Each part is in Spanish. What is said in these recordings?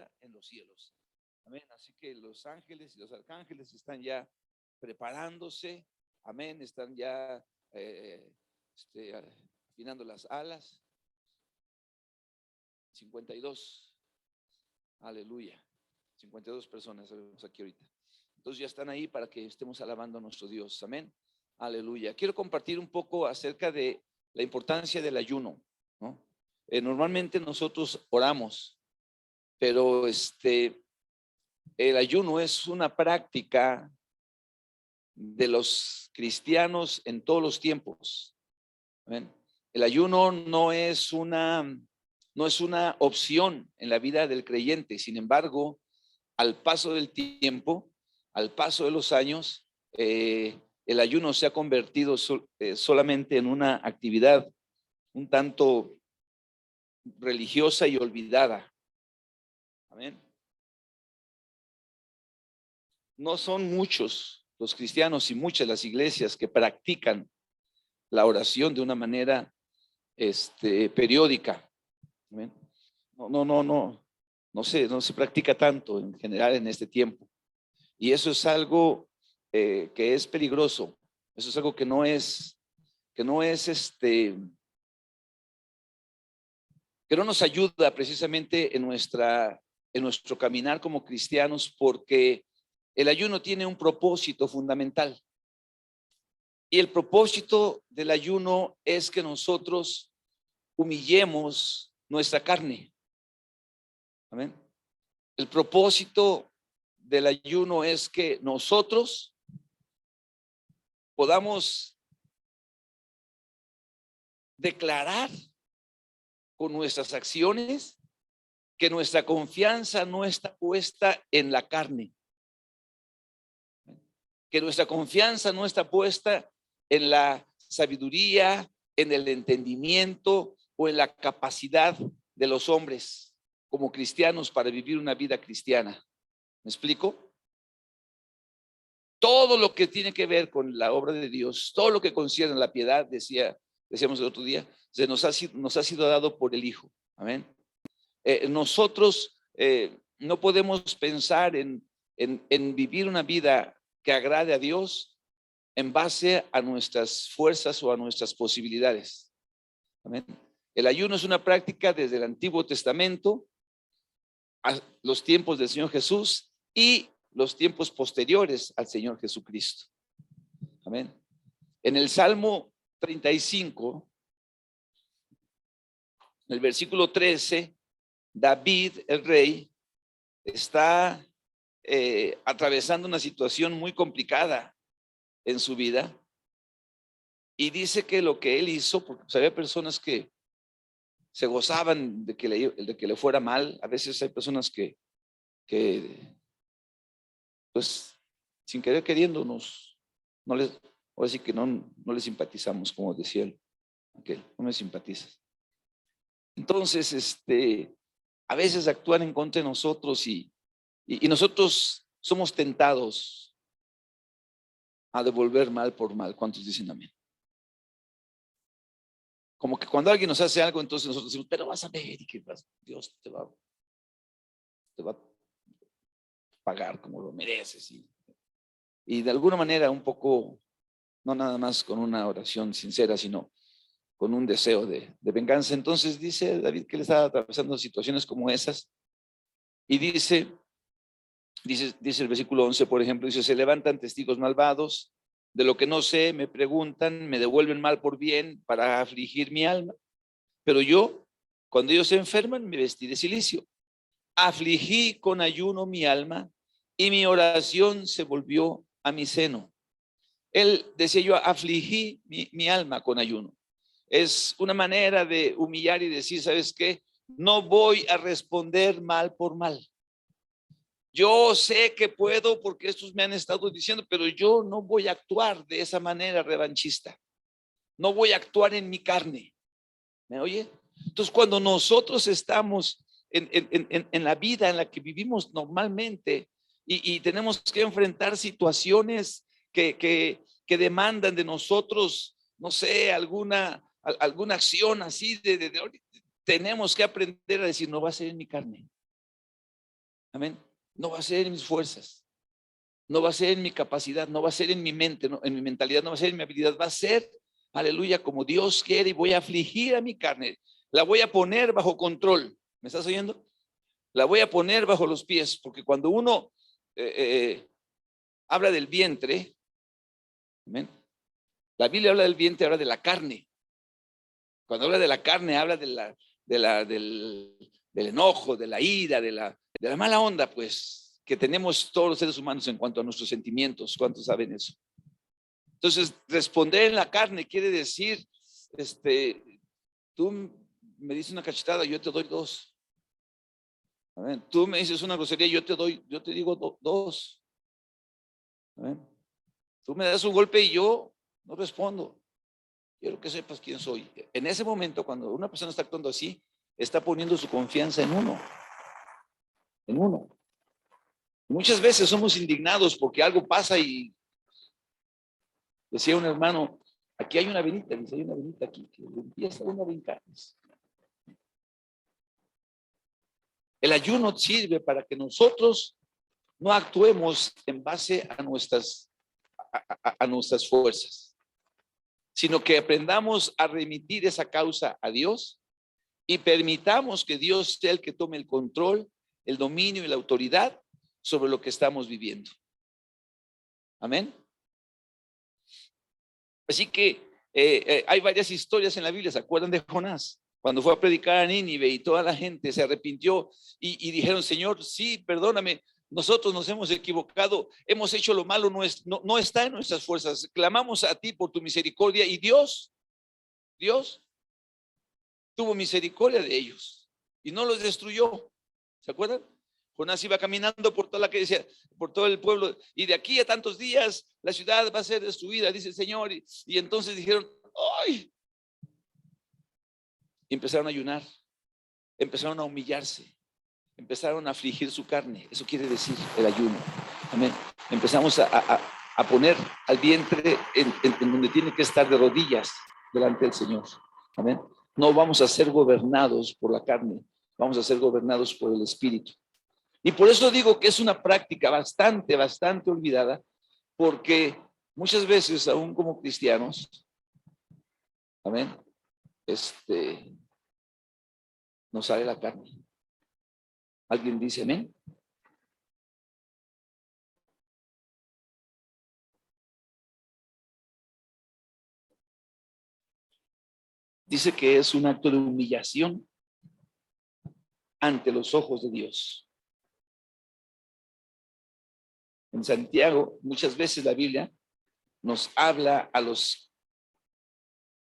allá en los cielos. Amén. Así que los ángeles y los arcángeles están ya preparándose. Amén. Están ya afinando las alas. 52. Aleluya. 52 personas vemos aquí ahorita. Entonces ya están ahí para que estemos alabando a nuestro Dios. Amén. Aleluya. Quiero compartir un poco acerca de la importancia del ayuno, ¿no? Normalmente nosotros oramos, pero el ayuno es una práctica de los cristianos en todos los tiempos. Amén. El ayuno no es una opción en la vida del creyente. Sin embargo, al paso del tiempo, al paso de los años, el ayuno se ha convertido solamente en una actividad un tanto religiosa y olvidada. Amén. No son muchos los cristianos y muchas las iglesias que practican la oración de una manera periódica. Amén. No se practica tanto en general en este tiempo. Y eso es algo que es peligroso. Eso es algo que no es que no nos ayuda precisamente en nuestro caminar como cristianos, porque el ayuno tiene un propósito fundamental. Y el propósito del ayuno es que nosotros humillemos nuestra carne. Amén. El propósito del ayuno es que nosotros podamos declarar con nuestras acciones que nuestra confianza no está puesta en la carne, que nuestra confianza no está puesta en la sabiduría, en el entendimiento o en la capacidad de los hombres como cristianos para vivir una vida cristiana. ¿Me explico? Todo lo que tiene que ver con la obra de Dios, todo lo que concierne la piedad, decíamos el otro día, nos ha sido dado por el Hijo. Amén. Nosotros no podemos pensar en vivir una vida que agrade a Dios en base a nuestras fuerzas o a nuestras posibilidades. Amén. El ayuno es una práctica desde el Antiguo Testamento a los tiempos del Señor Jesús y los tiempos posteriores al Señor Jesucristo. Amén. En el Salmo 35, en el versículo 13, David, el rey, está atravesando una situación muy complicada en su vida, y dice que lo que él hizo, porque había personas que se gozaban de que le fuera mal. A veces hay personas que pues sin querer queriendo no les simpatizamos, como decía él, no me simpatizas. Entonces, a veces actúan en contra de nosotros y nosotros somos tentados a devolver mal por mal. ¿Cuántos dicen amén? Como que cuando alguien nos hace algo, entonces nosotros decimos, pero vas a ver y que Dios te va a pagar como lo mereces. Y de alguna manera un poco, no nada más con una oración sincera, sino con un deseo de venganza. Entonces dice David que le estaba atravesando situaciones como esas, y dice el versículo 11, por ejemplo, dice: se levantan testigos malvados, de lo que no sé me preguntan, me devuelven mal por bien para afligir mi alma. Pero yo, cuando ellos se enferman, me vestí de cilicio. Afligí con ayuno mi alma, y mi oración se volvió a mi seno. Él decía: yo afligí mi alma con ayuno. Es una manera de humillar y decir: ¿sabes qué? No voy a responder mal por mal. Yo sé que puedo porque estos me han estado diciendo, pero yo no voy a actuar de esa manera revanchista. No voy a actuar en mi carne. ¿Me oye? Entonces, cuando nosotros estamos en la vida en la que vivimos normalmente y tenemos que enfrentar situaciones que demandan de nosotros, no sé, alguna acción así, tenemos que aprender a decir: no va a ser en mi carne. Amén. No va a ser en mis fuerzas, no va a ser en mi capacidad, no va a ser en mi mente, no, en mi mentalidad, no va a ser en mi habilidad, va a ser, aleluya, como Dios quiere, y voy a afligir a mi carne, la voy a poner bajo control. ¿Me estás oyendo? La voy a poner bajo los pies, porque cuando uno habla del vientre, amén, la Biblia habla del vientre, habla de la carne. Cuando habla de la carne, habla del enojo, de la ira, de la mala onda, pues, que tenemos todos los seres humanos en cuanto a nuestros sentimientos. ¿Cuántos saben eso? Entonces, responder en la carne quiere decir, tú me dices una cachetada, yo te doy dos. Amén. Tú me dices una grosería, yo te digo dos. Amén. Tú me das un golpe y yo no respondo. Quiero que sepas quién soy. En ese momento, cuando una persona está actuando así, está poniendo su confianza en uno. En uno. Muchas veces somos indignados porque algo pasa y decía un hermano, aquí hay una venita, dice, hay una venita aquí, que empieza uno a brincar. El ayuno sirve para que nosotros no actuemos en base a nuestras fuerzas, sino que aprendamos a remitir esa causa a Dios y permitamos que Dios sea el que tome el control, el dominio y la autoridad sobre lo que estamos viviendo. Amén. Así que hay varias historias en la Biblia. ¿Se acuerdan de Jonás? Cuando fue a predicar a Nínive y toda la gente se arrepintió y dijeron, Señor, sí, perdóname, nosotros nos hemos equivocado, hemos hecho lo malo, no está en nuestras fuerzas. Clamamos a ti por tu misericordia y Dios tuvo misericordia de ellos y no los destruyó. ¿Se acuerdan? Jonás iba caminando por toda la que decía, por todo el pueblo, y de aquí a tantos días la ciudad va a ser destruida, dice el Señor. Y entonces dijeron, ¡ay! Y empezaron a ayunar, empezaron a humillarse, empezaron a afligir su carne. Eso quiere decir el ayuno. Amén. Empezamos a poner al vientre en donde tiene que estar de rodillas delante del Señor. Amén. No vamos a ser gobernados por la carne, vamos a ser gobernados por el Espíritu. Y por eso digo que es una práctica bastante olvidada, porque muchas veces, aún como cristianos, amén, nos sale la carne. ¿Alguien dice amén? Dice que es un acto de humillación ante los ojos de Dios. En Santiago, muchas veces la Biblia nos habla a los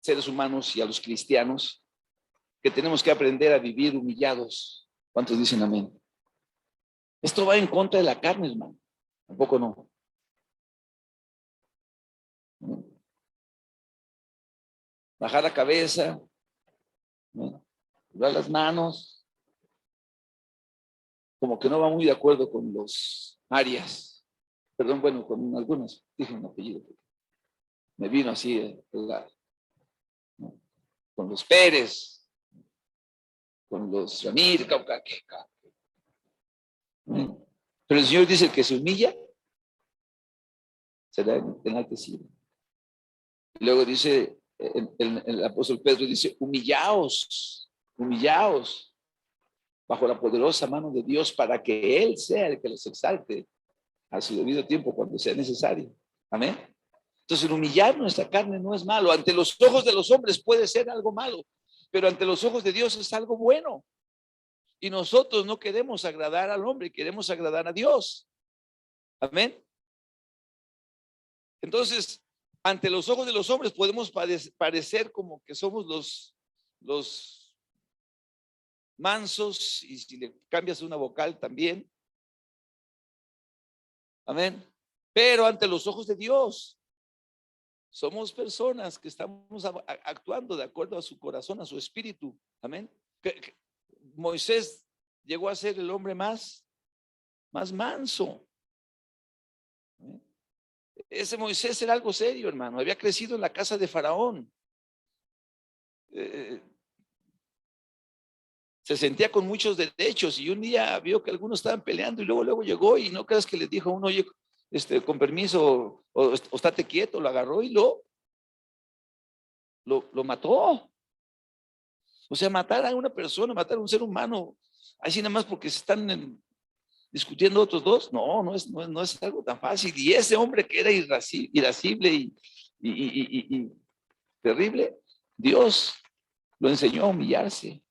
seres humanos y a los cristianos que tenemos que aprender a vivir humillados. ¿Cuántos dicen amén? Esto va en contra de la carne, hermano. Tampoco no. Bajar la cabeza, dar las manos, como que no va muy de acuerdo con los Arias. Perdón, bueno, con algunos, dije un apellido. Me vino así, ¿no? Con los Pérez, con los Ramírez, pero el Señor dice que se humilla, será enaltecido. Y luego dice, el apóstol Pedro dice, humillaos bajo la poderosa mano de Dios para que Él sea el que los exalte a su debido tiempo cuando sea necesario. Amén. Entonces, el humillar nuestra carne no es malo. Ante los ojos de los hombres puede ser algo malo, pero ante los ojos de Dios es algo bueno. Y nosotros no queremos agradar al hombre, queremos agradar a Dios. Amén. Entonces, ante los ojos de los hombres podemos parecer como que somos los mansos, y si le cambias una vocal también. Amén. Pero ante los ojos de Dios somos personas que estamos actuando de acuerdo a su corazón, a su espíritu. Amén. Moisés llegó a ser el hombre más manso. ¿Amén? Ese Moisés era algo serio, hermano. Había crecido en la casa de Faraón. se sentía con muchos derechos y un día vio que algunos estaban peleando y luego llegó y no creas que les dijo a uno, oye, con permiso, o estate quieto, lo agarró y lo mató. O sea, matar a una persona, matar a un ser humano, así nada más porque se están discutiendo otros dos, no es algo tan fácil. Y ese hombre que era irascible y terrible, Dios lo enseñó a humillarse.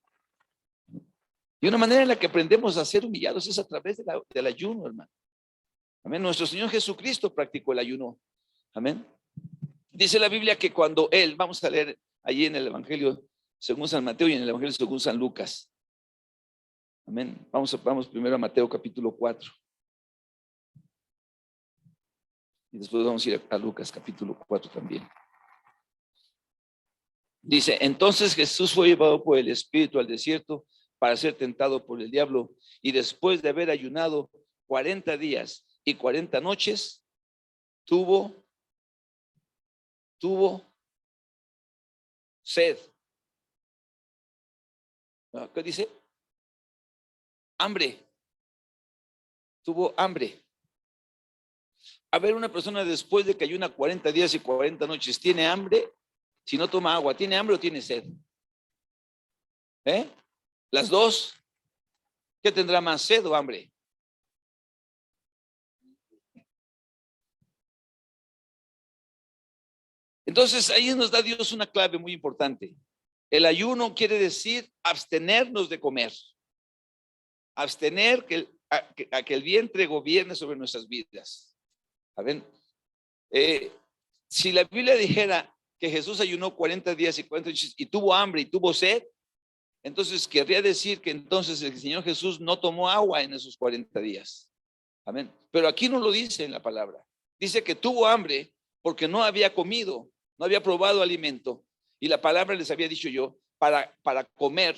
Y una manera en la que aprendemos a ser humillados es a través del ayuno, hermano. Amén. Nuestro Señor Jesucristo practicó el ayuno. Amén. Dice la Biblia que cuando Él, vamos a leer allí en el Evangelio según San Mateo y en el Evangelio según San Lucas. Amén. Vamos primero a Mateo capítulo 4. Y después vamos a ir a Lucas capítulo 4 también. Dice, entonces Jesús fue llevado por el Espíritu al desierto para ser tentado por el diablo. Y después de haber ayunado 40 días y 40 noches, tuvo sed. ¿Qué dice? Hambre. Tuvo hambre. A ver, una persona después de que ayuna 40 días y 40 noches, ¿tiene hambre? Si no toma agua, ¿tiene hambre o tiene sed? Las dos. ¿Qué tendrá más, sed o hambre? Entonces ahí nos da Dios una clave muy importante. El ayuno quiere decir abstenernos de comer. Abstener a que el vientre gobierne sobre nuestras vidas. A ver, si la Biblia dijera que Jesús ayunó 40 días y 40 noches y tuvo hambre y tuvo sed, entonces querría decir que entonces el Señor Jesús no tomó agua en esos 40 días. Amén. Pero aquí no lo dice en la palabra. Dice que tuvo hambre porque no había comido, no había probado alimento. Y la palabra, les había dicho yo, para comer,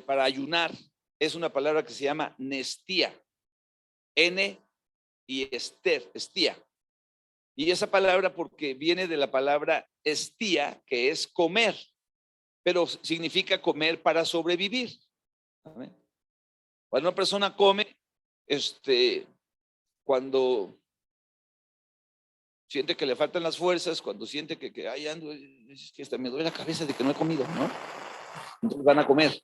para ayunar, es una palabra que se llama nestía. N y estía. Y esa palabra porque viene de la palabra estía, que es comer, pero significa comer para sobrevivir. Amén. Cuando una persona come, cuando siente que le faltan las fuerzas, cuando siente que ay, ando, es que hasta me duele la cabeza de que no he comido, ¿no? Entonces van a comer.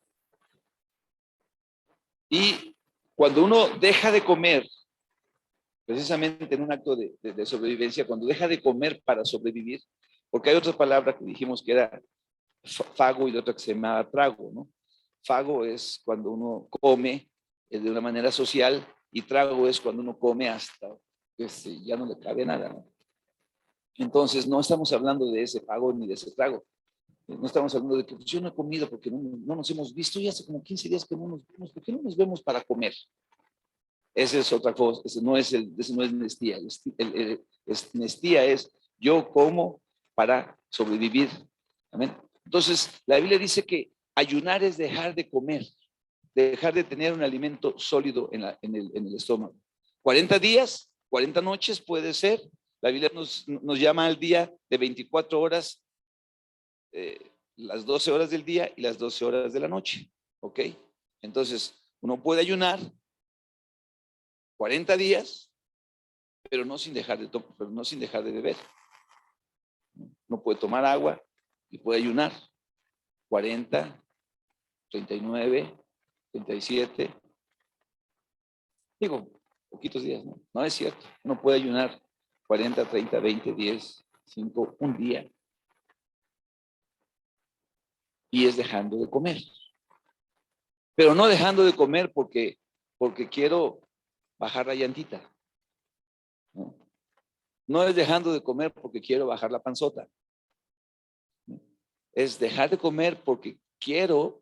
Y cuando uno deja de comer, precisamente en un acto de sobrevivencia, cuando deja de comer para sobrevivir, porque hay otra palabra que dijimos que era fago y la otra que se llama trago, ¿no? Fago es cuando uno come de una manera social y trago es cuando uno come hasta que ya no le cabe nada, ¿no? Entonces no estamos hablando de ese fago ni de ese trago. No estamos hablando de que pues, yo no he comido porque no nos hemos visto y hace como 15 días que no nos vemos. ¿Por qué no nos vemos para comer? Esa es otra cosa. Ese no es nestía. Nestía es yo como para sobrevivir. Amén. Entonces, la Biblia dice que ayunar es dejar de comer, dejar de tener un alimento sólido en el estómago. 40 días, 40 noches puede ser. La Biblia nos llama al día de 24 horas, las 12 horas del día y las 12 horas de la noche. ¿Ok? Entonces, uno puede ayunar 40 días, pero no sin dejar de beber. No puede tomar agua y puede ayunar 40, 39, 37. Digo, poquitos días, ¿no? No es cierto. Uno puede ayunar 40, 30, 20, 10, 5, un día. Y es dejando de comer. Pero no dejando de comer porque quiero bajar la llantita. No es dejando de comer porque quiero bajar la panzota. Es dejar de comer porque quiero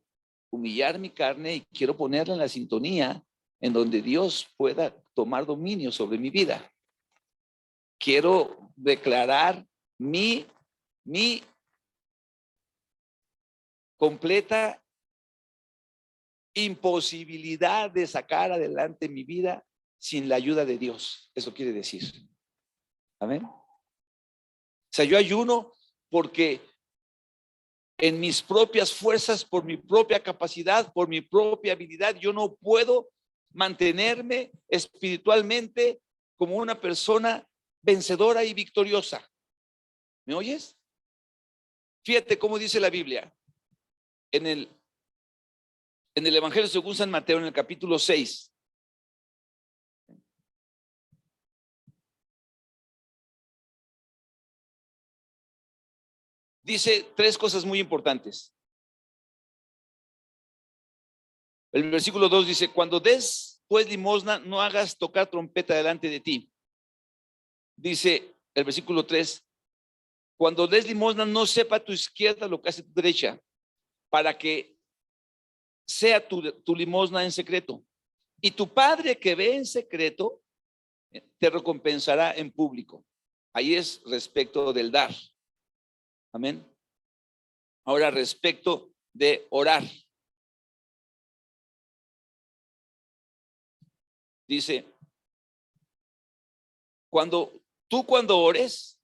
humillar mi carne y quiero ponerla en la sintonía en donde Dios pueda tomar dominio sobre mi vida. Quiero declarar mi completa imposibilidad de sacar adelante mi vida sin la ayuda de Dios. Eso quiere decir. Amén. O sea, yo ayuno porque en mis propias fuerzas, por mi propia capacidad, por mi propia habilidad. Yo no puedo mantenerme espiritualmente como una persona vencedora y victoriosa. ¿Me oyes? Fíjate cómo dice la Biblia en el Evangelio según San Mateo, en el capítulo 6. Dice tres cosas muy importantes. El versículo 2 dice: cuando des pues limosna, no hagas tocar trompeta delante de ti. Dice el versículo 3: cuando des limosna, no sepa tu izquierda lo que hace tu derecha, para que sea tu limosna en secreto. Y tu Padre que ve en secreto te recompensará en público. Ahí es respecto del dar. Amén. Ahora, respecto de orar. Dice: cuando ores,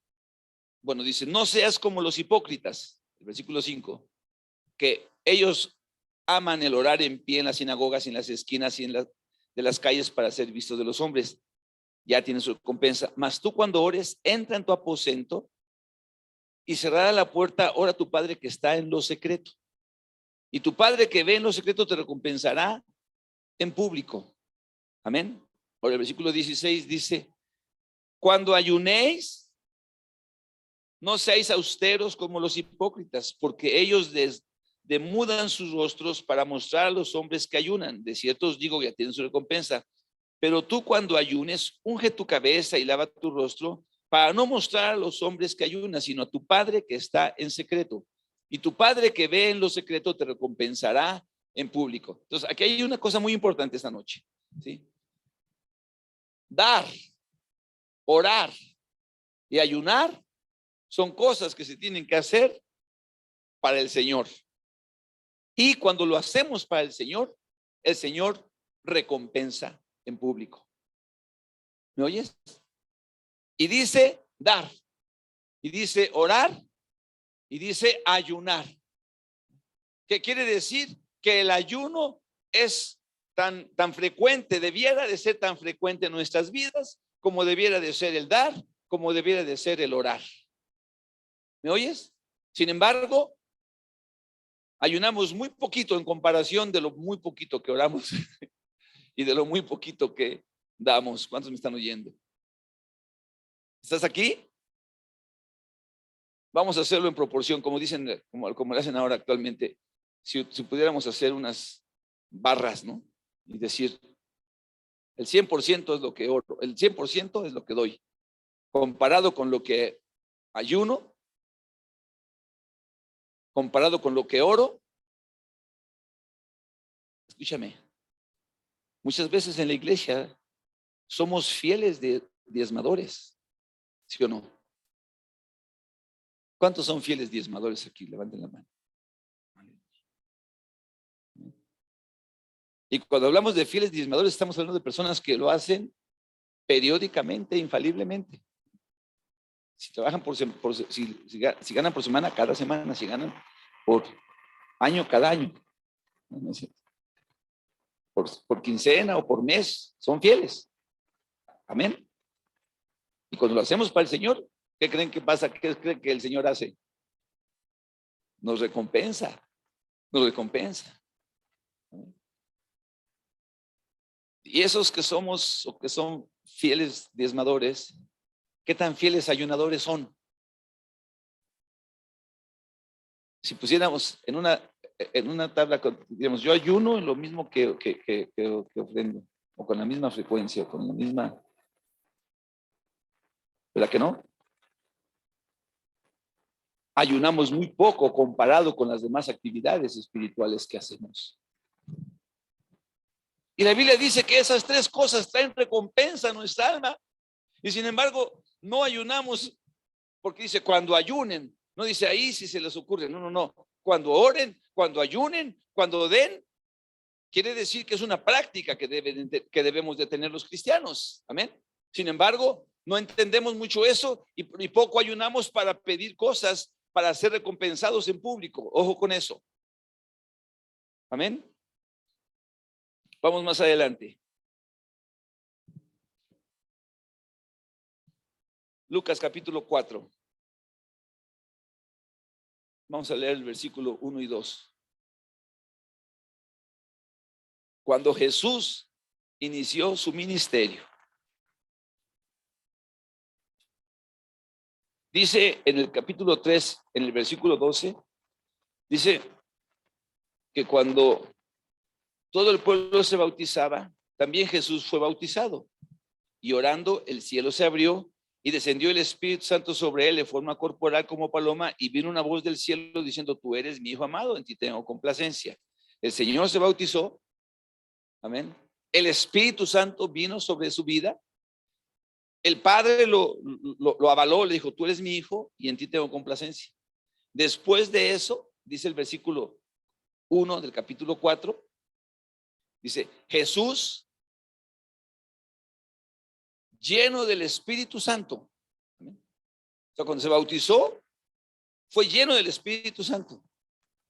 bueno, dice, no seas como los hipócritas, el versículo 5, que ellos aman el orar en pie en las sinagogas, en las esquinas y de las calles para ser vistos de los hombres. Ya tienen su recompensa. Mas tú cuando ores, entra en tu aposento y cerrada la puerta, ora a tu Padre que está en lo secreto. Y tu Padre que ve en lo secreto te recompensará en público. Amén. Ahora el versículo 16 dice: cuando ayunéis, no seáis austeros como los hipócritas, porque ellos demudan sus rostros para mostrar a los hombres que ayunan. De cierto os digo que ya tienen su recompensa. Pero tú cuando ayunes, unge tu cabeza y lava tu rostro, para no mostrar a los hombres que ayunas, sino a tu Padre que está en secreto. Y tu Padre que ve en lo secreto te recompensará en público. Entonces, aquí hay una cosa muy importante esta noche, ¿sí? Dar, orar y ayunar son cosas que se tienen que hacer para el Señor. Y cuando lo hacemos para el Señor recompensa en público. ¿Me oyes? Y dice dar, y dice orar, y dice ayunar. ¿Qué quiere decir? Que el ayuno es tan frecuente, debiera de ser tan frecuente en nuestras vidas, como debiera de ser el dar, como debiera de ser el orar. ¿Me oyes? Sin embargo, ayunamos muy poquito en comparación de lo muy poquito que oramos y de lo muy poquito que damos. ¿Cuántos me están oyendo? ¿Estás aquí? Vamos a hacerlo en proporción, como dicen, como lo hacen ahora actualmente. Si pudiéramos hacer unas barras, ¿no? Y decir, el 100% es lo que oro, el 100% es lo que doy. Comparado con lo que ayuno, comparado con lo que oro, escúchame, muchas veces en la iglesia somos fieles diezmadores, ¿sí o no? ¿Cuántos son fieles diezmadores aquí? Levanten la mano. Y cuando hablamos de fieles diezmadores, estamos hablando de personas que lo hacen periódicamente, infaliblemente. Si trabajan si ganan por semana, cada semana, si ganan por año, cada año. Por quincena o por mes, son fieles. Amén. Y cuando lo hacemos para el Señor, ¿qué creen que pasa? ¿Qué creen que el Señor hace? Nos recompensa. Nos recompensa. Y esos que somos o que son fieles diezmadores, ¿qué tan fieles ayunadores son? Si pusiéramos en una tabla, digamos, yo ayuno en lo mismo que ofrendo, o con la misma frecuencia, o con la misma, ¿verdad que no? Ayunamos muy poco comparado con las demás actividades espirituales que hacemos. Y la Biblia dice que esas tres cosas traen recompensa a nuestra alma. Y sin embargo, no ayunamos porque dice cuando ayunen. No dice ahí si se les ocurre. No. Cuando oren, cuando ayunen, cuando den. Quiere decir que es una práctica que debemos de tener los cristianos. Amén. Sin embargo, no entendemos mucho eso y poco ayunamos para pedir cosas para ser recompensados en público. Ojo con eso. Amén. Vamos más adelante. Lucas capítulo 4. Vamos a leer el versículo 1 y 2. Cuando Jesús inició su ministerio, dice en el capítulo 3, en el versículo 12, dice que cuando todo el pueblo se bautizaba, también Jesús fue bautizado. Y orando, el cielo se abrió y descendió el Espíritu Santo sobre él de forma corporal como paloma, y vino una voz del cielo diciendo: tú eres mi Hijo amado, en ti tengo complacencia. El Señor se bautizó. Amén. El Espíritu Santo vino sobre su vida. El Padre lo avaló, le dijo: tú eres mi Hijo y en ti tengo complacencia. Después de eso, dice el versículo 1 del capítulo 4, dice: Jesús, lleno del Espíritu Santo. Amén. O sea, cuando se bautizó, fue lleno del Espíritu Santo.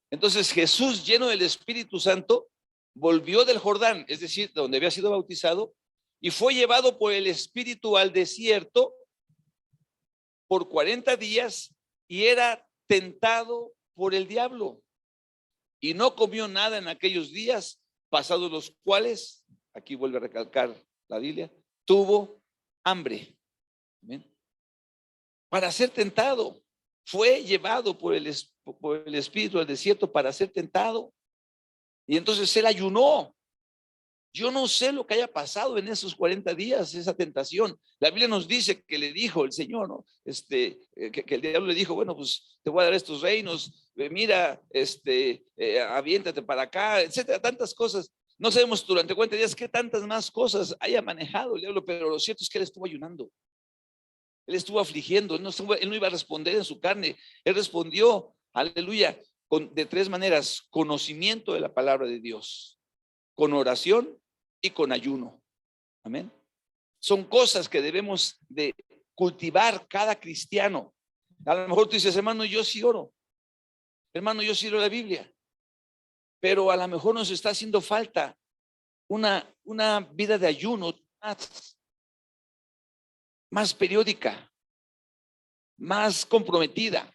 Entonces Jesús, lleno del Espíritu Santo, volvió del Jordán, es decir, donde había sido bautizado, y fue llevado por el Espíritu al desierto por 40 días y era tentado por el diablo. Y no comió nada en aquellos días, pasados los cuales, aquí vuelve a recalcar la Biblia, tuvo hambre. ¿Amén? Para ser tentado, fue llevado por el Espíritu al desierto para ser tentado. Y entonces él ayunó. Yo no sé lo que haya pasado en esos 40 días, esa tentación. La Biblia nos dice que le dijo el Señor, ¿no? Que el diablo le dijo: bueno, pues te voy a dar estos reinos, mira, aviéntate para acá, etcétera, tantas cosas. No sabemos durante 40 días qué tantas más cosas haya manejado el diablo, pero lo cierto es que él estuvo ayunando. Él estuvo afligiendo, él no iba a responder en su carne. Él respondió, aleluya, de tres maneras: conocimiento de la palabra de Dios, con oración y con ayuno. Amén. Son cosas que debemos de cultivar cada cristiano. A lo mejor tú dices: hermano, yo sí oro. Hermano, yo sí leo la Biblia. Pero a lo mejor nos está haciendo falta una vida de ayuno más periódica, más comprometida,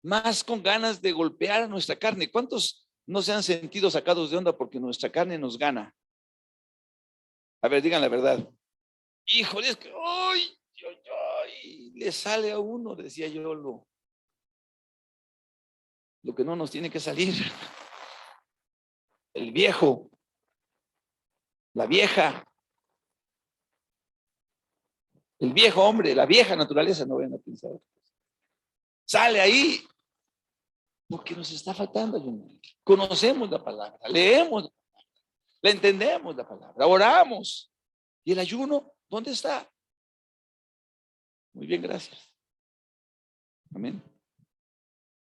más con ganas de golpear a nuestra carne. ¿Cuántos no se han sentido sacados de onda porque nuestra carne nos gana? A ver, digan la verdad. Híjole, es que ¡ay! Le sale a uno, decía yo, lo que no nos tiene que salir. El viejo, la vieja, el viejo hombre, la vieja naturaleza, no vayan a pensar. Sale ahí porque nos está faltando ayunar. Conocemos la palabra, leemos la palabra, la entendemos la palabra, oramos. ¿Y el ayuno dónde está? Muy bien, gracias. Amén.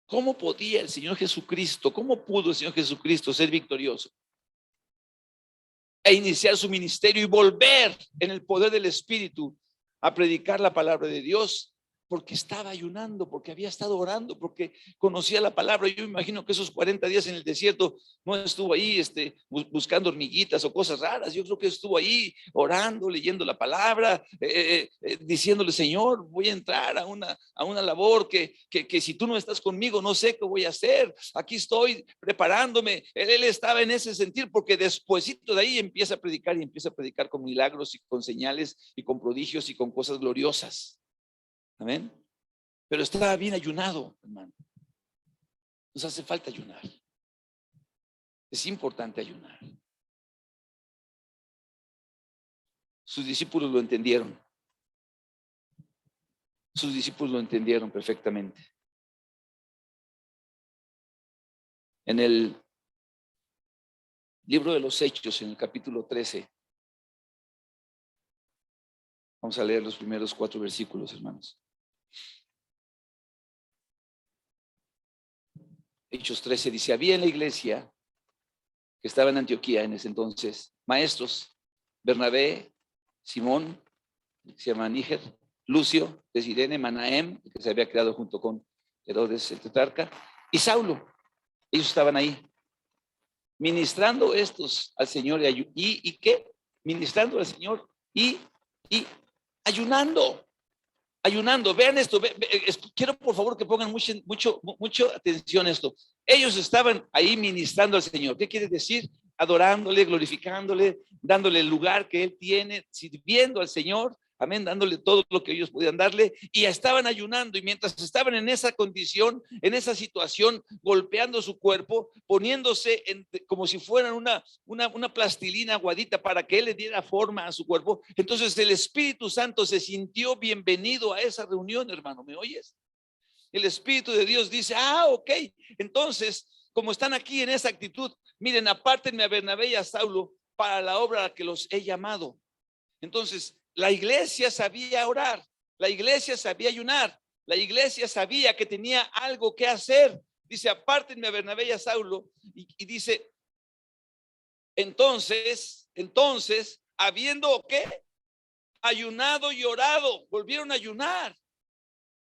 ¿Cómo podía el Señor Jesucristo, cómo pudo el Señor Jesucristo ser victorioso e iniciar su ministerio y volver en el poder del Espíritu a predicar la palabra de Dios? Porque estaba ayunando, porque había estado orando, porque conocía la palabra. Yo me imagino que esos 40 días en el desierto no estuvo ahí buscando hormiguitas o cosas raras. Yo creo que estuvo ahí orando, leyendo la palabra, diciéndole: Señor, voy a entrar a una labor que si tú no estás conmigo, no sé qué voy a hacer. Aquí estoy preparándome. Él estaba en ese sentir, porque despuesito de ahí empieza a predicar, y empieza a predicar con milagros y con señales y con prodigios y con cosas gloriosas. Amén. Pero estaba bien ayunado, hermano. Nos hace falta ayunar. Es importante ayunar. Sus discípulos lo entendieron. Sus discípulos lo entendieron perfectamente. En el libro de los Hechos, en el capítulo 13, vamos a leer los primeros 4 versículos, hermanos. Hechos 13 dice: había en la iglesia que estaba en Antioquía en ese entonces maestros: Bernabé, Simón, que se llama Níger, Lucio de Cirene, Manahem, que se había creado junto con Herodes el tetrarca, y Saulo. Ellos estaban ahí, ministrando estos al Señor y ¿qué? Ministrando al Señor y ayunando. Vean esto, quiero por favor que pongan mucho atención a esto. Ellos estaban ahí ministrando al Señor. ¿Qué quiere decir? Adorándole, glorificándole, dándole el lugar que Él tiene, sirviendo al Señor, amén, dándole todo lo que ellos podían darle, y estaban ayunando, y mientras estaban en esa condición, en esa situación, golpeando su cuerpo, poniéndose como si fueran una plastilina aguadita para que Él le diera forma a su cuerpo, entonces el Espíritu Santo se sintió bienvenido a esa reunión, hermano, ¿me oyes? El Espíritu de Dios dice, ok, entonces, como están aquí en esa actitud, miren, apártenme a Bernabé y a Saulo para la obra a la que los he llamado. Entonces, la iglesia sabía orar, la iglesia sabía ayunar, la iglesia sabía que tenía algo que hacer. Dice, apártenme a Bernabé y a Saulo, y dice, entonces, habiendo ¿qué? Ayunado y orado, volvieron a ayunar.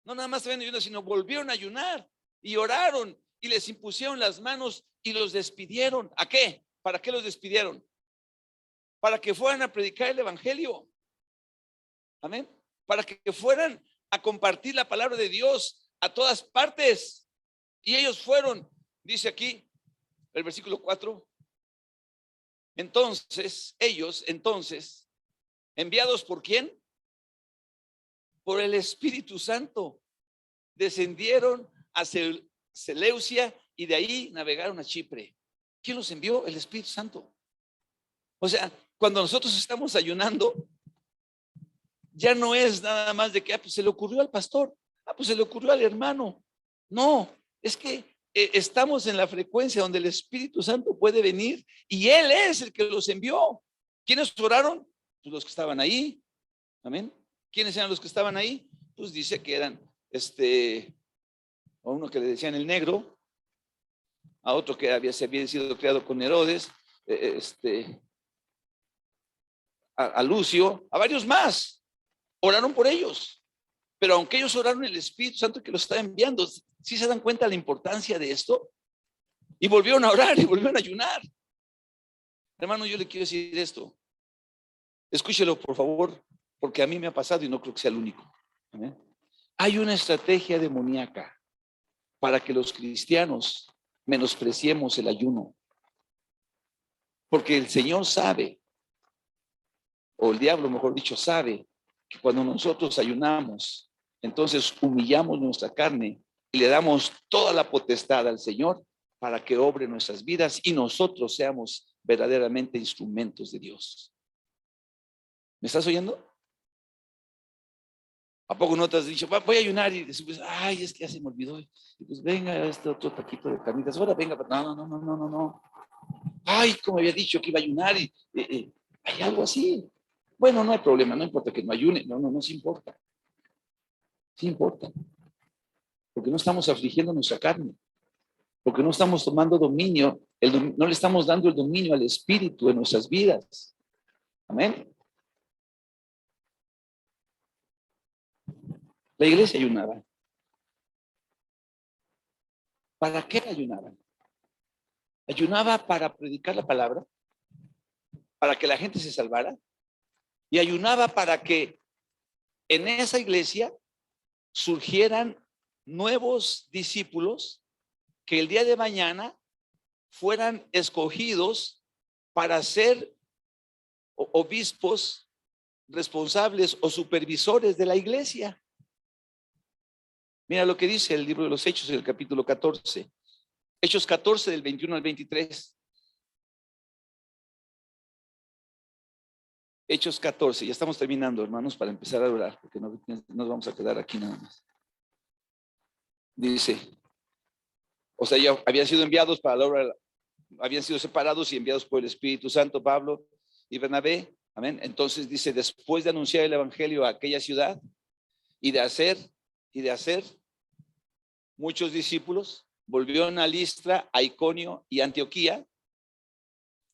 No nada más habían ayunado, sino volvieron a ayunar y oraron y les impusieron las manos y los despidieron. ¿A qué? ¿Para qué los despidieron? Para que fueran a predicar el evangelio. Amén. Para que fueran a compartir la palabra de Dios a todas partes. Y ellos fueron, dice aquí el versículo 4. Entonces, enviados ¿por quién? Por el Espíritu Santo, descendieron a Seleucia y de ahí navegaron a Chipre. ¿Quién los envió? El Espíritu Santo. O sea, cuando nosotros estamos ayunando, ya no es nada más de que pues se le ocurrió al pastor, pues se le ocurrió al hermano. No, es que estamos en la frecuencia donde el Espíritu Santo puede venir y Él es el que los envió. ¿Quiénes oraron? Pues los que estaban ahí. Amén. ¿Quiénes eran los que estaban ahí? Pues dice que eran a uno que le decían el negro, a otro que había sido creado con Herodes, a Lucio, a varios más. Oraron por ellos, pero aunque ellos oraron, el Espíritu Santo que los está enviando. ¿Sí se dan cuenta la importancia de esto? Y volvieron a orar y volvieron a ayunar. Hermano, yo le quiero decir esto. Escúchelo, por favor, porque a mí me ha pasado y no creo que sea el único. ¿Amén? Hay una estrategia demoníaca para que los cristianos menospreciemos el ayuno. Porque el Señor sabe, o el diablo, mejor dicho, sabe que cuando nosotros ayunamos, entonces humillamos nuestra carne y le damos toda la potestad al Señor para que obre nuestras vidas y nosotros seamos verdaderamente instrumentos de Dios. ¿Me estás oyendo? ¿A poco no te has dicho, voy a ayunar y después, ay, es que ya se me olvidó? Y pues venga, este otro taquito de carnitas, ahora venga, no. Ay, como había dicho que iba a ayunar y hay algo así. Bueno, no hay problema, no importa que no ayune, no se importa. Sí importa. Porque no estamos afligiendo nuestra carne. Porque no estamos tomando dominio, no le estamos dando el dominio al Espíritu en nuestras vidas. Amén. La iglesia ayunaba. ¿Para qué ayunaban? Ayunaba para predicar la palabra, para que la gente se salvara, y ayunaba para que en esa iglesia surgieran nuevos discípulos que el día de mañana fueran escogidos para ser obispos, responsables o supervisores de la iglesia. Mira lo que dice el libro de los Hechos en el capítulo 14. Hechos 14 del 21 al 23. Hechos 14, ya estamos terminando, hermanos, para empezar a orar, porque no nos vamos a quedar aquí nada más. Dice, o sea, ya habían sido enviados para la obra, habían sido separados y enviados por el Espíritu Santo, Pablo y Bernabé. Amén. Entonces dice, después de anunciar el evangelio a aquella ciudad y de hacer muchos discípulos, volvieron a Listra, a Iconio y Antioquía,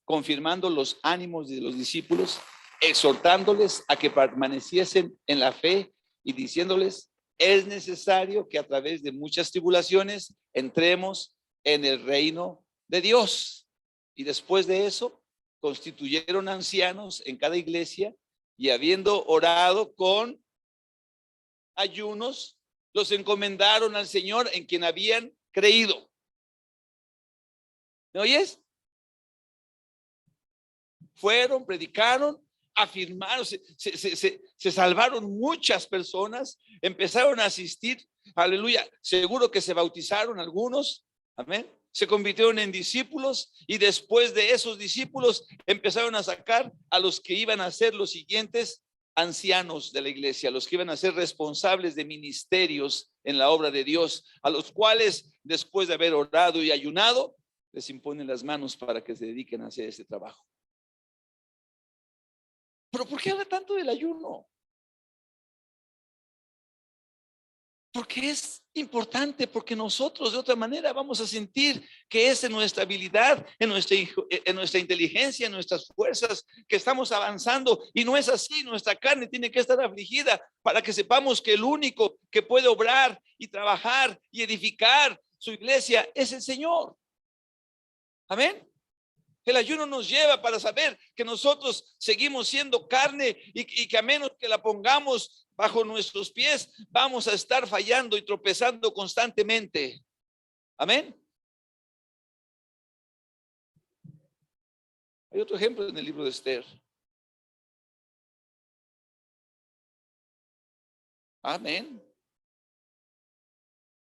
confirmando los ánimos de los discípulos, exhortándoles a que permaneciesen en la fe y diciéndoles es necesario que a través de muchas tribulaciones entremos en el reino de Dios. Y después de eso, constituyeron ancianos en cada iglesia y habiendo orado con ayunos, los encomendaron al Señor en quien habían creído. ¿Me oyes? Fueron, predicaron, afirmaron, se salvaron muchas personas, empezaron a asistir, aleluya, seguro que se bautizaron algunos, amén, se convirtieron en discípulos y después de esos discípulos empezaron a sacar a los que iban a ser los siguientes ancianos de la iglesia, los que iban a ser responsables de ministerios en la obra de Dios, a los cuales después de haber orado y ayunado, les imponen las manos para que se dediquen a hacer este trabajo. ¿Pero por qué habla tanto del ayuno? Porque es importante, porque nosotros de otra manera vamos a sentir que es en nuestra habilidad, en nuestra inteligencia, en nuestras fuerzas que estamos avanzando, y no es así. Nuestra carne tiene que estar afligida para que sepamos que el único que puede obrar y trabajar y edificar su iglesia es el Señor. Amén. El ayuno nos lleva para saber que nosotros seguimos siendo carne y que a menos que la pongamos bajo nuestros pies, vamos a estar fallando y tropezando constantemente. Amén. Hay otro ejemplo en el libro de Esther. Amén.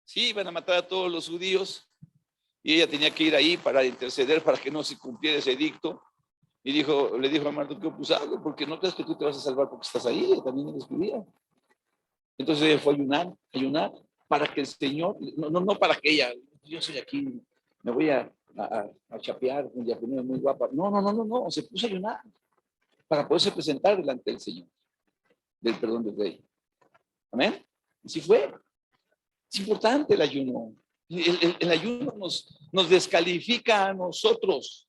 Sí, iban a matar a todos los judíos y ella tenía que ir ahí para interceder para que no se cumpliera ese edicto. Y le dijo a Mardoqueo, pues algo, porque no crees que tú te vas a salvar porque estás ahí, también eres judía. Entonces ella fue a ayunar para que el Señor, no para que ella, yo soy aquí, me voy a chapear, un día muy guapa. No, se puso a ayunar para poderse presentar delante del Señor, del perdón del rey. Amén. Así fue. Es importante el ayuno. El ayuno nos descalifica a nosotros.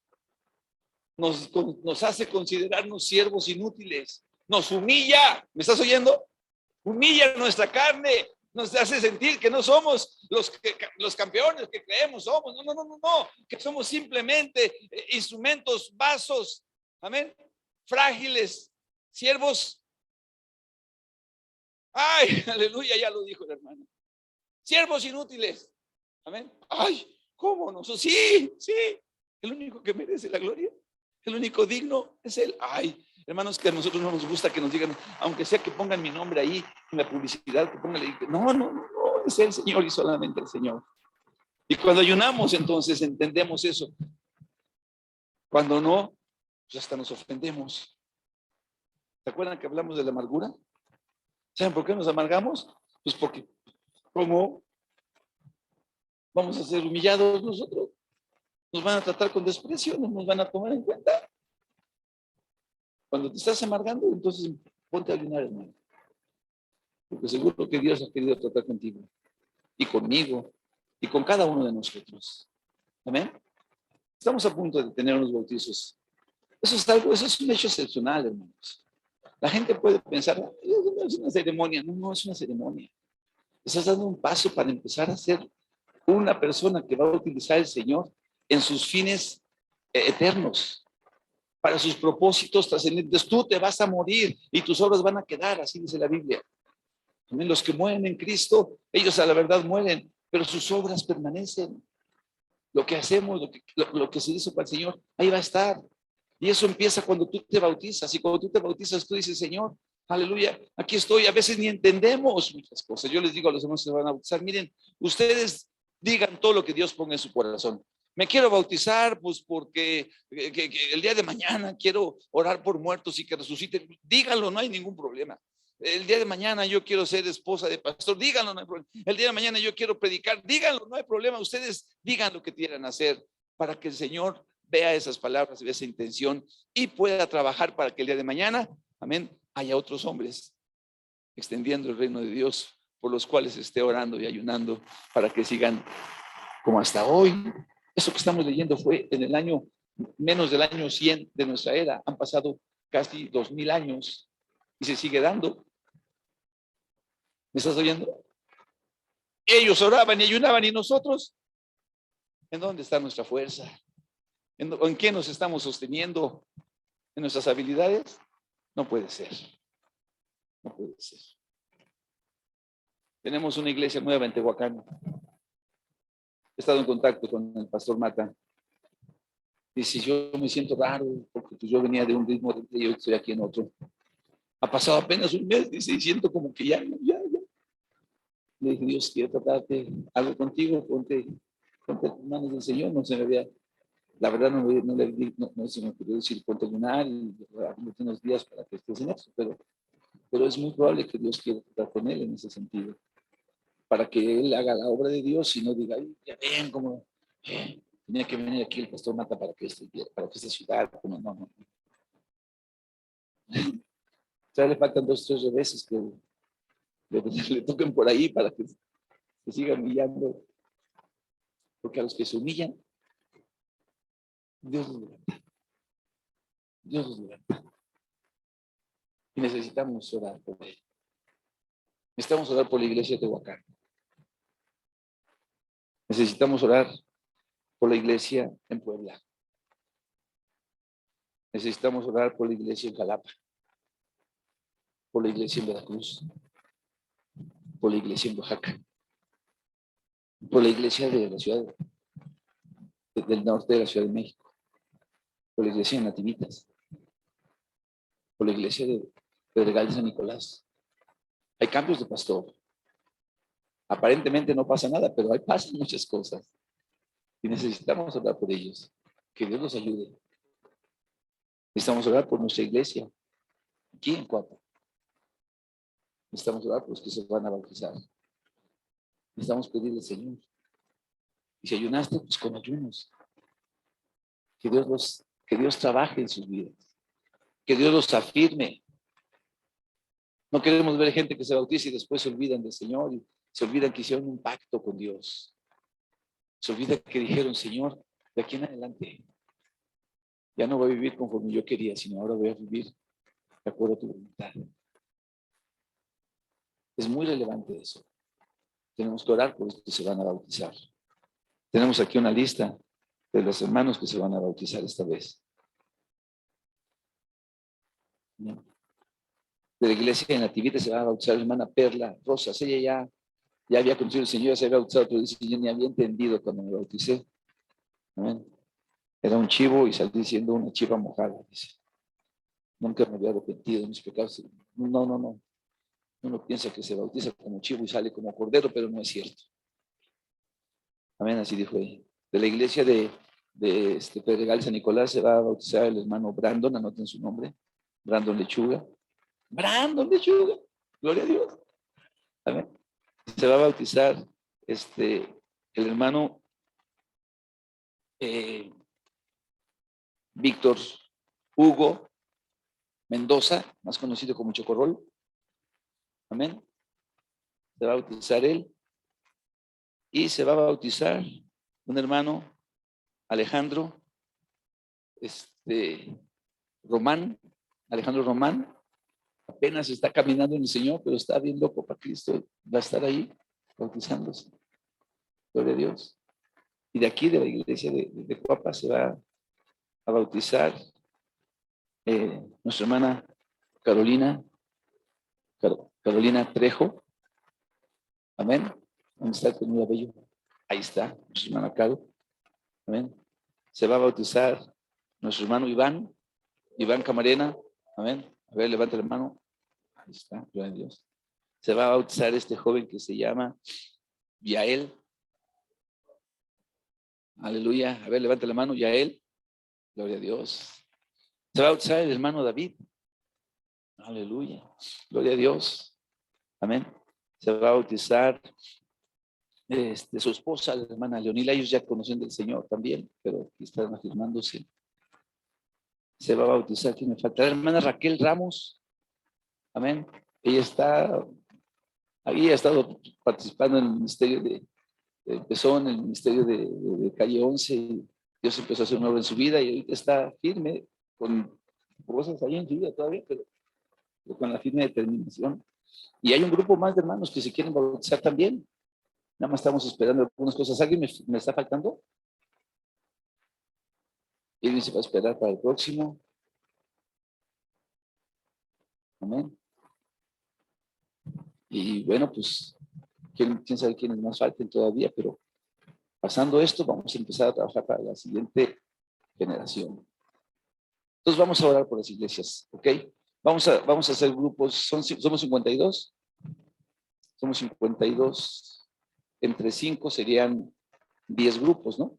Nos hace considerarnos siervos inútiles, nos humilla. ¿Me estás oyendo? Humilla nuestra carne, nos hace sentir que no somos los campeones que creemos somos. No, que somos simplemente instrumentos, vasos, amén, frágiles, siervos. Ay, aleluya, ya lo dijo el hermano. Siervos inútiles, amén. Ay, ¿cómo no? Sí, el único que merece la gloria, el único digno es Él. Ay, hermanos, que a nosotros no nos gusta que nos digan, aunque sea que pongan mi nombre ahí en la publicidad, que pongan, no, es el Señor y solamente el Señor. Y cuando ayunamos, entonces entendemos eso. Cuando no, pues hasta nos ofendemos. ¿Se acuerdan que hablamos de la amargura? ¿Saben por qué nos amargamos? Pues porque, ¿cómo vamos a ser humillados nosotros? Nos van a tratar con desprecio, no nos van a tomar en cuenta. Cuando te estás amargando, entonces ponte a ayunar, hermano. Porque seguro que Dios ha querido tratar contigo y conmigo y con cada uno de nosotros. Amén. Estamos a punto de tener unos bautizos. Eso es un hecho excepcional, hermanos. La gente puede pensar, es una ceremonia. No es una ceremonia. Estás dando un paso para empezar a ser una persona que va a utilizar el Señor en sus fines eternos, para sus propósitos trascendentes. Tú te vas a morir y tus obras van a quedar, así dice la Biblia. También los que mueren en Cristo, ellos a la verdad mueren, pero sus obras permanecen. Lo que hacemos, lo que se hizo para el Señor, ahí va a estar. Y eso empieza cuando tú te bautizas. Y cuando tú te bautizas, tú dices, Señor, aleluya, aquí estoy. A veces ni entendemos muchas cosas. Yo les digo a los hermanos que se van a bautizar, miren, ustedes digan todo lo que Dios ponga en su corazón. Me quiero bautizar, pues porque que el día de mañana quiero orar por muertos y que resuciten. Díganlo, no hay ningún problema. El día de mañana yo quiero ser esposa de pastor. Díganlo, no hay problema. El día de mañana yo quiero predicar. Díganlo, no hay problema. Ustedes digan lo que quieran hacer para que el Señor vea esas palabras, vea esa intención y pueda trabajar para que el día de mañana, amén, haya otros hombres extendiendo el reino de Dios por los cuales esté orando y ayunando para que sigan como hasta hoy. Eso que estamos leyendo fue en el año, menos del año 100 de nuestra era. Han pasado casi 2000 años y se sigue dando. ¿Me estás oyendo? Ellos oraban y ayunaban y nosotros, ¿en dónde está nuestra fuerza? ¿En qué nos estamos sosteniendo? ¿En nuestras habilidades? No puede ser. No puede ser. Tenemos una iglesia nueva en Tehuacán. He estado en contacto con el pastor Mata. Dice, yo me siento raro porque pues, yo venía de un ritmo y yo estoy aquí en otro. Ha pasado apenas un mes, dice, y siento como que ya. Le dije, Dios quiere tratarte algo contigo, ponte en manos del Señor. No se me había, la verdad no se me ocurrió decir ponte en lunar y unos días para que estés en eso, pero es muy probable que Dios quiera tratar con él en ese sentido, para que él haga la obra de Dios y no diga, ay, ya ven como tenía que venir aquí el pastor Mata para que esta ciudad, no. O sea, le faltan 2 o 3 reveses que le toquen por ahí para que se siga humillando, porque a los que se humillan, Dios los levanta. Dios los levanta. Y necesitamos orar por él. Necesitamos orar por la iglesia de Tehuacán. Necesitamos orar por la iglesia en Puebla. Necesitamos orar por la iglesia en Jalapa, por la iglesia en Veracruz, por la iglesia en Oaxaca, por la iglesia de la ciudad del norte de la Ciudad de México, por la iglesia de Nativitas, por la iglesia de Pedregal de San Nicolás. Hay cambios de pastor. Aparentemente no pasa nada, pero ahí pasan muchas cosas. Y necesitamos orar por ellos. Que Dios los ayude. Necesitamos orar por nuestra iglesia. Aquí en Coapa. Necesitamos orar por los que se van a bautizar. Necesitamos pedirle al Señor. Y si ayunaste, pues con ayunos. Que Dios trabaje en sus vidas. Que Dios los afirme. No queremos ver gente que se bautiza y después se olvidan del Señor y se olvidan que hicieron un pacto con Dios. Se olvida que dijeron, Señor, de aquí en adelante ya no voy a vivir conforme yo quería, sino ahora voy a vivir de acuerdo a tu voluntad. Es muy relevante eso. Tenemos que orar por los que se van a bautizar. Tenemos aquí una lista de los hermanos que se van a bautizar esta vez. De la iglesia de Nativita se va a bautizar la hermana Perla Rosas. Ella ya había conocido al Señor, ya se había bautizado, pero dice, yo ni había entendido cuando me bauticé. Amén. Era un chivo y salí siendo una chiva mojada, dice. Nunca me había arrepentido de mis pecados. No. Uno piensa que se bautiza como chivo y sale como cordero, pero no es cierto. Amén, así dijo ella. De la iglesia de Pedregal San Nicolás se va a bautizar el hermano Brandon, anoten su nombre, Brandon Lechuga. Brandon Lechuga, gloria a Dios. Amén. Se va a bautizar el hermano Víctor Hugo Mendoza, más conocido como Chocorrol. Amén. Se va a bautizar él. Y se va a bautizar un hermano, Alejandro Alejandro Román. Apenas está caminando en el Señor, pero está bien loco para Cristo. Va a estar ahí bautizándose. Gloria a Dios. Y de aquí, de la iglesia de Coapa, se va a bautizar nuestra hermana Carolina Trejo. Amén. ¿Dónde está el pequeño bello? Ahí está, nuestra hermana Caro. Amén. Se va a bautizar nuestro hermano Iván Camarena. Amén. A ver, levanta la mano. Ahí está, gloria a Dios. Se va a bautizar este joven que se llama Yael. Aleluya. A ver, levanta la mano, Yael. Gloria a Dios. Se va a bautizar el hermano David. Aleluya. Gloria a Dios. Amén. Se va a bautizar su esposa, la hermana Leonila. Ellos ya conocen del Señor también, pero aquí están afirmándose. Se va a bautizar, ¿quién me falta? La hermana Raquel Ramos. Amén. Ella había estado participando en el ministerio empezó en el ministerio de Calle 11. Y Dios empezó a hacer una obra en su vida y ahorita está firme con cosas ahí en su vida todavía, pero con la firme determinación. Y hay un grupo más de hermanos que se quieren bautizar también. Nada más estamos esperando algunas cosas. ¿Alguien me está faltando? Irving se va a esperar para el próximo. Amén. Y bueno, pues, quién sabe quiénes más falten todavía, pero pasando esto, vamos a empezar a trabajar para la siguiente generación. Entonces vamos a orar por las iglesias, ¿ok? Vamos a hacer grupos, somos 52. Somos 52. Entre 5 serían 10 grupos, ¿no?